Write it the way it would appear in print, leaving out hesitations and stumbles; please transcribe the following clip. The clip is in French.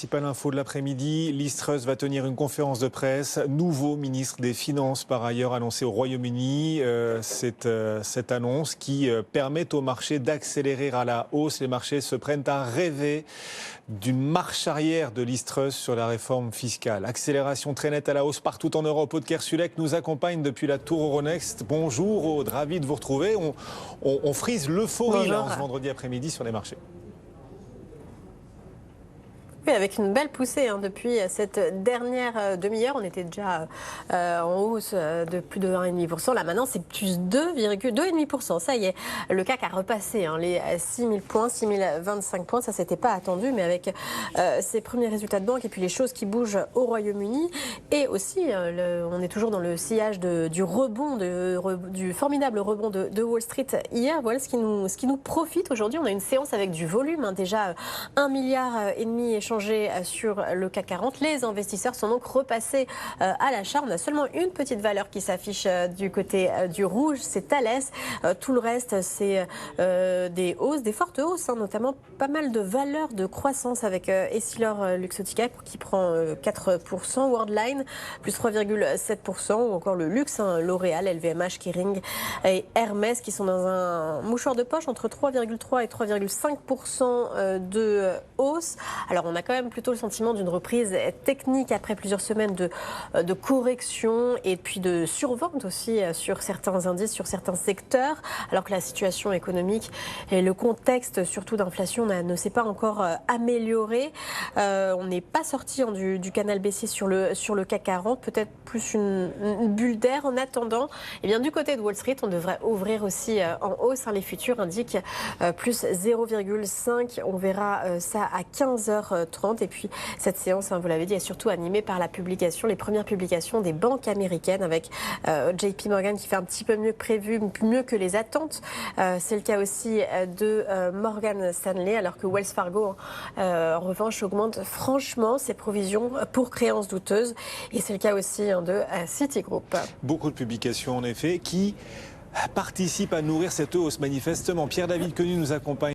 principale info de l'après-midi, Liz Truss va tenir une conférence de presse. Nouveau ministre des Finances, par ailleurs, annoncé au Royaume-Uni. Cette annonce qui permet au marché d'accélérer à la hausse. Les marchés se prennent à rêver d'une marche arrière de Liz Truss sur la réforme fiscale. Accélération très nette à la hausse partout en Europe. Aude Kersulek nous accompagne depuis la Tour Euronext. Bonjour Aude, ravi de vous retrouver. On frise l'euphorie là, en ce vendredi après-midi sur les marchés. Oui, avec une belle poussée depuis cette dernière demi-heure. On était déjà en hausse de plus de 1,5%. Là maintenant, c'est plus 2,5%. Ça y est, le CAC a repassé les 6 000 points, 6 025 points. Ça, c'était pas attendu, mais avec ces premiers résultats de banque et puis les choses qui bougent au Royaume-Uni. Et aussi, on est toujours dans le sillage du rebond, du formidable rebond de Wall Street hier. Voilà ce qui nous profite aujourd'hui. On a une séance avec du volume, déjà 1,5 milliard échangé sur le CAC 40. Les investisseurs sont donc repassés à l'achat. On a seulement une petite valeur qui s'affiche du côté du rouge, c'est Thales. Tout le reste, c'est des hausses, des fortes hausses, notamment pas mal de valeurs de croissance avec Essilor-Luxottica qui prend 4%, Worldline plus 3,7%, ou encore le luxe, L'Oréal, LVMH, Kering et Hermès qui sont dans un mouchoir de poche entre 3,3 et 3,5% de hausse. Alors on a quand même plutôt le sentiment d'une reprise technique après plusieurs semaines de correction et puis de survente aussi sur certains indices, sur certains secteurs, alors que la situation économique et le contexte surtout d'inflation ne s'est pas encore amélioré. On n'est pas sorti du canal baissier sur le CAC 40, peut-être plus une bulle d'air. En attendant, du côté de Wall Street, on devrait ouvrir aussi en hausse. Les futurs indiquent plus 0,5. On verra ça à 15h30. Et puis cette séance, vous l'avez dit, est surtout animée par les premières publications des banques américaines avec JP Morgan qui fait un petit peu mieux que prévu, mieux que les attentes. C'est le cas aussi de Morgan Stanley, alors que Wells Fargo, en revanche, augmente franchement ses provisions pour créances douteuses. Et c'est le cas aussi de Citigroup. Beaucoup de publications, en effet, qui participent à nourrir cette hausse, manifestement. Pierre-David Quenu nous accompagne.